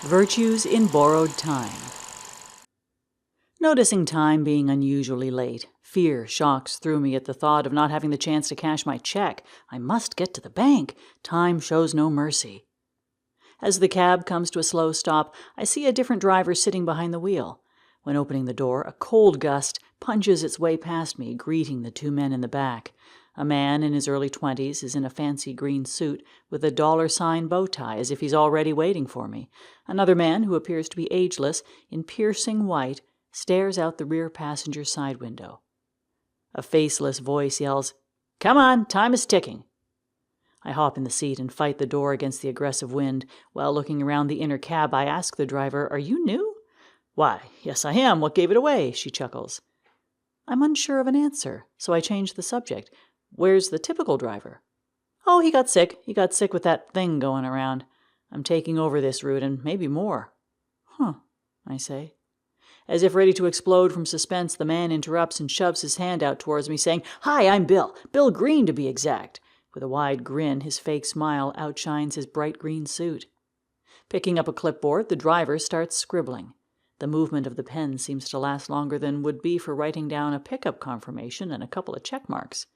Virtues in Borrowed Time. Noticing time being unusually late, fear shocks through me at the thought of not having the chance to cash my check. I must get to the bank. Time shows no mercy. As the cab comes to a slow stop, I see a different driver sitting behind the wheel. When opening the door, a cold gust punches its way past me, greeting the two men in the back. A man in his early 20s is in a fancy green suit with a $sign bow tie, as if he's already waiting for me. Another man, who appears to be ageless, in piercing white, stares out the rear passenger side window. A faceless voice yells, "Come on, time is ticking." I hop in the seat and fight the door against the aggressive wind. While looking around the inner cab, I ask the driver, "Are you new?" "Why, yes, I am. What gave it away?" she chuckles. I'm unsure of an answer, so I change the subject. "Where's the typical driver?" "Oh, he got sick. He got sick with that thing going around. I'm taking over this route and maybe more." "Huh," I say. As if ready to explode from suspense, the man interrupts and shoves his hand out towards me, saying, "Hi, I'm Bill. Bill Green, to be exact." With a wide grin, his fake smile outshines his bright green suit. Picking up a clipboard, the driver starts scribbling. The movement of the pen seems to last longer than would be for writing down a pickup confirmation and a couple of check marks.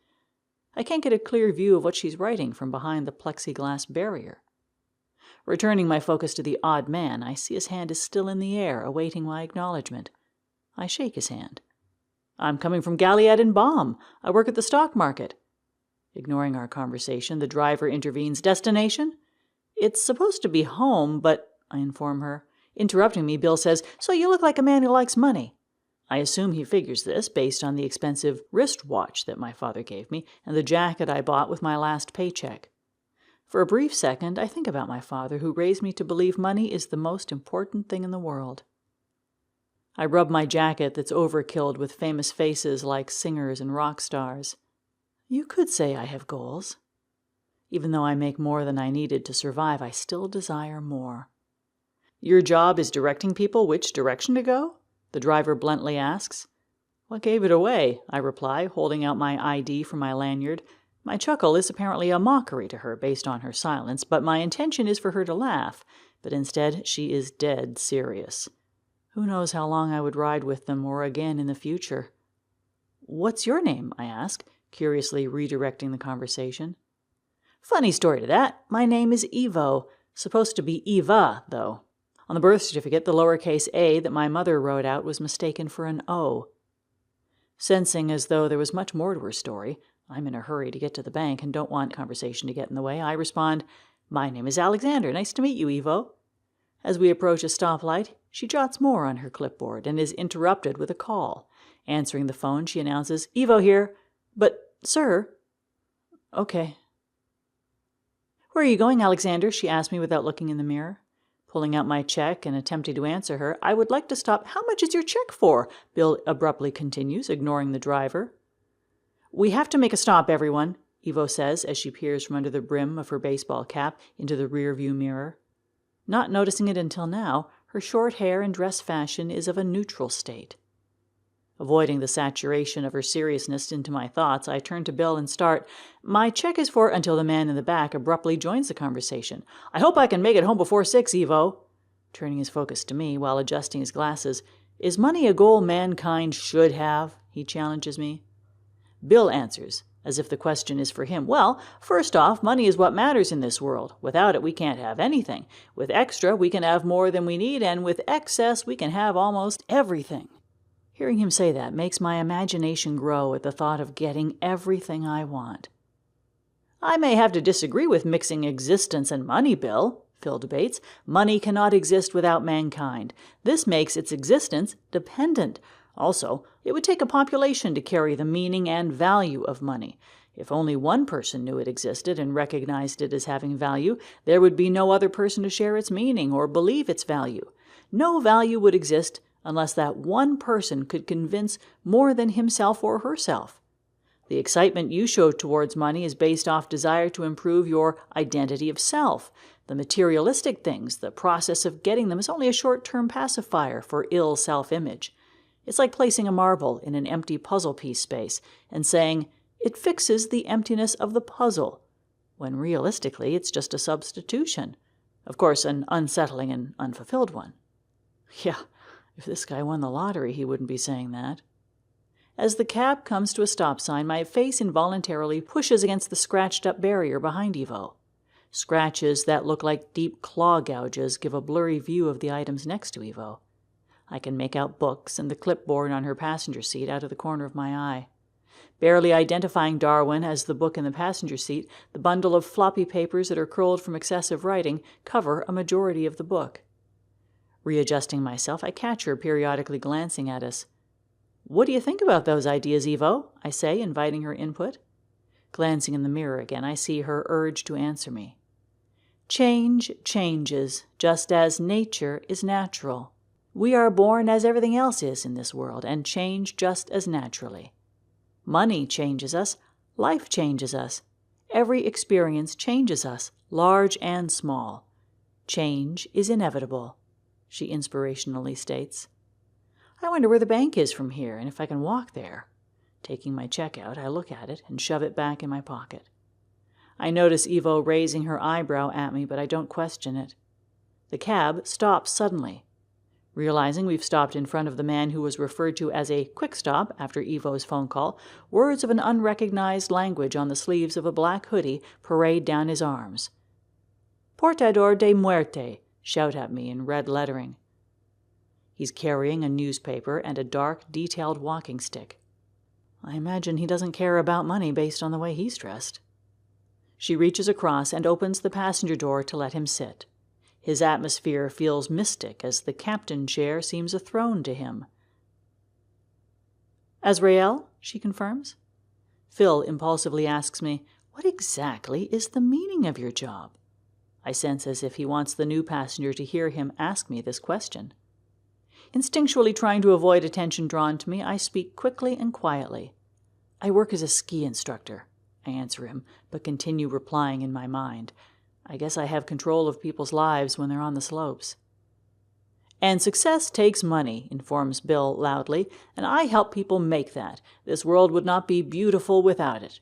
I can't get a clear view of what she's writing from behind the plexiglass barrier. Returning my focus to the odd man, I see his hand is still in the air, awaiting my acknowledgement. I shake his hand. "I'm coming from Galliad and Baum. I work at the stock market." Ignoring our conversation, the driver intervenes. "Destination?" "It's supposed to be home, but," I inform her. Interrupting me, Bill says, "So you look like a man who likes money." I assume he figures this based on the expensive wristwatch that my father gave me and the jacket I bought with my last paycheck. For a brief second, I think about my father, who raised me to believe money is the most important thing in the world. I rub my jacket that's overkilled with famous faces like singers and rock stars. You could say I have goals. Even though I make more than I needed to survive, I still desire more. "Your job is directing people which direction to go?" the driver bluntly asks. "What gave it away?" I reply, holding out my ID for my lanyard. My chuckle is apparently a mockery to her based on her silence, but my intention is for her to laugh. But instead, she is dead serious. Who knows how long I would ride with them or again in the future. "What's your name?" I ask, curiously redirecting the conversation. "Funny story to that. My name is Evo. Supposed to be Eva, though. On the birth certificate, the lowercase a that my mother wrote out was mistaken for an O." Sensing as though there was much more to her story, I'm in a hurry to get to the bank and don't want conversation to get in the way, I respond, "My name is Alexander. Nice to meet you, Evo." As we approach a stoplight, she jots more on her clipboard and is interrupted with a call. Answering the phone, she announces, "Evo here." "But, sir—" "Okay." "Where are you going, Alexander?" she asked me without looking in the mirror. Pulling out my check and attempting to answer her, "I would like to stop—" "How much is your check for?" Bill abruptly continues, ignoring the driver. "We have to make a stop, everyone," Evo says as she peers from under the brim of her baseball cap into the rearview mirror. Not noticing it until now, her short hair and dress fashion is of a neutral state. Avoiding the saturation of her seriousness into my thoughts, I turn to Bill and start, "My check is for—" until the man in the back abruptly joins the conversation. "I hope I can make it home before 6, Evo." Turning his focus to me while adjusting his glasses, "Is money a goal mankind should have?" he challenges me. Bill answers, as if the question is for him. "Well, first off, money is what matters in this world. Without it, we can't have anything. With extra, we can have more than we need, and with excess, we can have almost everything." Hearing him say that makes my imagination grow at the thought of getting everything I want. "I may have to disagree with mixing existence and money, Bill," Phil debates. "Money cannot exist without mankind. This makes its existence dependent. Also, it would take a population to carry the meaning and value of money. If only one person knew it existed and recognized it as having value, there would be no other person to share its meaning or believe its value. No value would exist unless that one person could convince more than himself or herself. The excitement you show towards money is based off desire to improve your identity of self. The materialistic things, the process of getting them, is only a short-term pacifier for ill self-image. It's like placing a marble in an empty puzzle piece space and saying, "It fixes the emptiness of the puzzle," when realistically it's just a substitution. Of course, an unsettling and unfulfilled one. Yeah, if this guy won the lottery, he wouldn't be saying that. As the cab comes to a stop sign, my face involuntarily pushes against the scratched-up barrier behind Ivo. Scratches that look like deep claw gouges give a blurry view of the items next to Ivo. I can make out books and the clipboard on her passenger seat out of the corner of my eye. Barely identifying Darwin as the book in the passenger seat, the bundle of floppy papers that are curled from excessive writing cover a majority of the book. Readjusting myself, I catch her periodically glancing at us. "What do you think about those ideas, Ivo?" I say, inviting her input. Glancing in the mirror again, I see her urge to answer me. "Change changes, just as nature is natural. We are born as everything else is in this world, and change just as naturally. Money changes us, life changes us. Every experience changes us, large and small. Change is inevitable," she inspirationally states. I wonder where the bank is from here, and if I can walk there. Taking my check out, I look at it and shove it back in my pocket. I notice Ivo raising her eyebrow at me, but I don't question it. The cab stops suddenly. Realizing we've stopped in front of the man who was referred to as a quick stop after Ivo's phone call, words of an unrecognized language on the sleeves of a black hoodie parade down his arms. "Portador de muerte," shout at me in red lettering. He's carrying a newspaper and a dark, detailed walking stick. I imagine he doesn't care about money based on the way he's dressed. She reaches across and opens the passenger door to let him sit. His atmosphere feels mystic as the captain chair seems a throne to him. "Azrael?" she confirms. Phil impulsively asks me, "What exactly is the meaning of your job?" I sense as if he wants the new passenger to hear him ask me this question. Instinctually trying to avoid attention drawn to me, I speak quickly and quietly. "I work as a ski instructor," I answer him, but continue replying in my mind. I guess I have control of people's lives when they're on the slopes. "And success takes money," informs Bill loudly, "and I help people make that. This world would not be beautiful without it."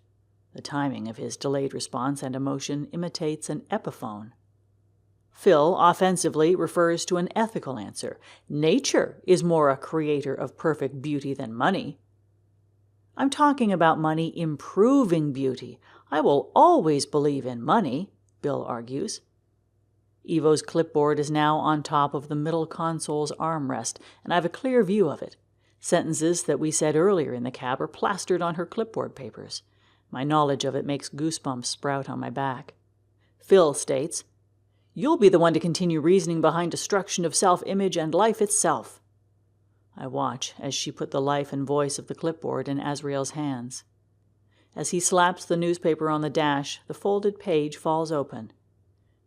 The timing of his delayed response and emotion imitates an epiphone. Phil offensively refers to an ethical answer. "Nature is more a creator of perfect beauty than money." "I'm talking about money improving beauty. I will always believe in money," Bill argues. Ivo's clipboard is now on top of the middle console's armrest, and I have a clear view of it. Sentences that we said earlier in the cab are plastered on her clipboard papers. My knowledge of it makes goosebumps sprout on my back. Phil states, "You'll be the one to continue reasoning behind destruction of self-image and life itself." I watch as she put the life and voice of the clipboard in Azrael's hands. As he slaps the newspaper on the dash, the folded page falls open.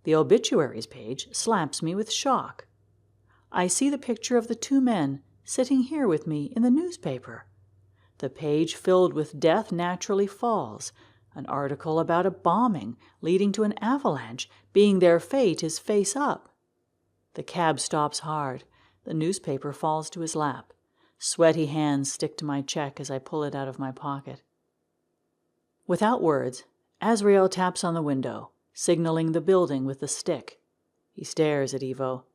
The obituaries page slaps me with shock. I see the picture of the two men sitting here with me in the newspaper. The page filled with death naturally falls. An article about a bombing leading to an avalanche being their fate is face up. The cab stops hard. The newspaper falls to his lap. Sweaty hands stick to my check as I pull it out of my pocket. Without words, Azrael taps on the window, signaling the building with the stick. He stares at Ivo.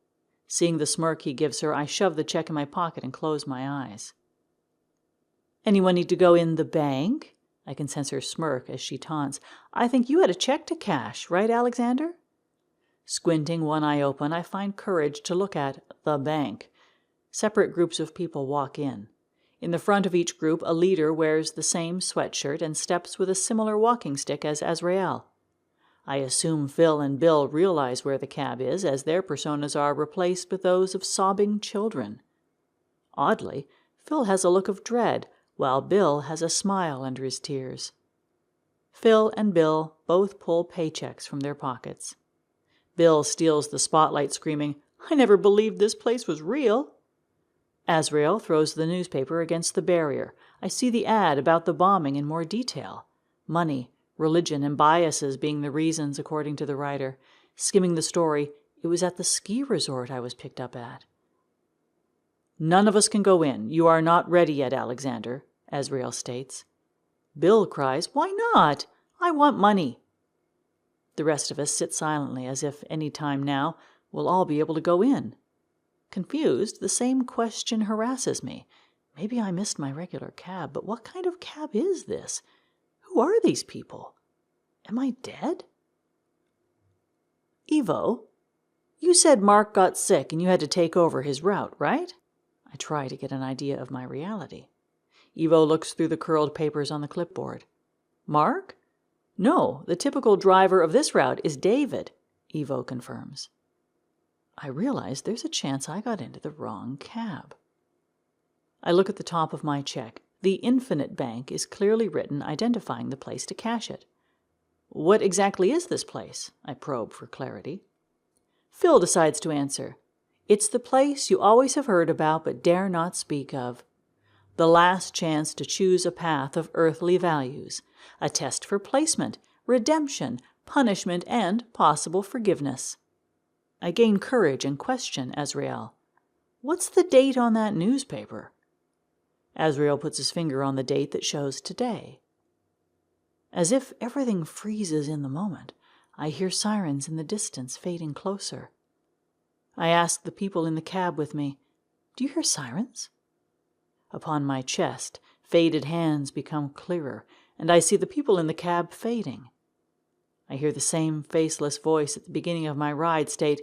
Seeing the smirk he gives her, I shove the check in my pocket and close my eyes. "Anyone need to go in the bank?" I can sense her smirk as she taunts. "I think you had a check to cash, right, Alexander?" Squinting one eye open, I find courage to look at the bank. Separate groups of people walk in. In the front of each group, a leader wears the same sweatshirt and steps with a similar walking stick as Azrael. I assume Phil and Bill realize where the cab is, as their personas are replaced with those of sobbing children. Oddly, Phil has a look of dread, while Bill has a smile under his tears. Phil and Bill both pull paychecks from their pockets. Bill steals the spotlight, screaming, "I never believed this place was real." Azrael throws the newspaper against the barrier. I see the ad about the bombing in more detail. Money, religion, and biases being the reasons, according to the writer. Skimming the story, it was at the ski resort I was picked up at. "None of us can go in. You are not ready yet, Alexander," Azrael states. Bill cries, "Why not? I want money." The rest of us sit silently, as if any time now we'll all be able to go in. Confused, the same question harasses me. Maybe I missed my regular cab, but what kind of cab is this? Who are these people? Am I dead? Evo, you said Mark got sick and you had to take over his route, right? I try to get an idea of my reality. Evo looks through the curled papers on the clipboard. Mark? No, the typical driver of this route is David, Evo confirms. I realize there's a chance I got into the wrong cab. I look at the top of my check. The Infinite Bank is clearly written, identifying the place to cash it. What exactly is this place? I probe for clarity. Phil decides to answer. It's the place you always have heard about but dare not speak of. The last chance to choose a path of earthly values, a test for placement, redemption, punishment, and possible forgiveness. I gain courage and question Azrael. What's the date on that newspaper? Azrael puts his finger on the date that shows today. As if everything freezes in the moment, I hear sirens in the distance fading closer. I ask the people in the cab with me, do you hear sirens? Upon my chest, faded hands become clearer, and I see the people in the cab fading. I hear the same faceless voice at the beginning of my ride state,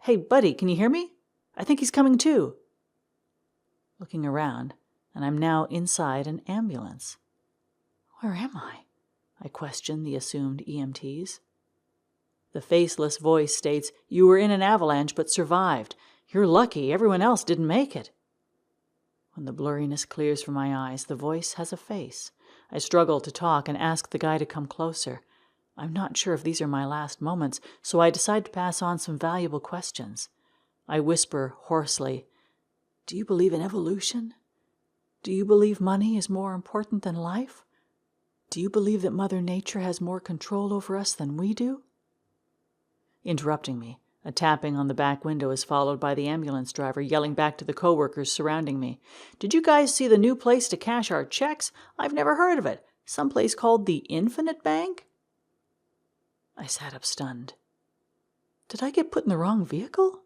Hey, buddy, can you hear me? I think he's coming too. Looking around, and I'm now inside an ambulance. Where am I? I question the assumed EMTs. The faceless voice states, You were in an avalanche but survived. You're lucky, everyone else didn't make it. When the blurriness clears from my eyes, the voice has a face. I struggle to talk and ask the guy to come closer. I'm not sure if these are my last moments, so I decide to pass on some valuable questions. I whisper hoarsely, Do you believe in evolution? Do you believe money is more important than life? Do you believe that Mother Nature has more control over us than we do? Interrupting me, a tapping on the back window is followed by the ambulance driver yelling back to the coworkers surrounding me. Did you guys see the new place to cash our checks? I've never heard of it. Some place called the Infinite Bank? I sat up stunned. Did I get put in the wrong vehicle?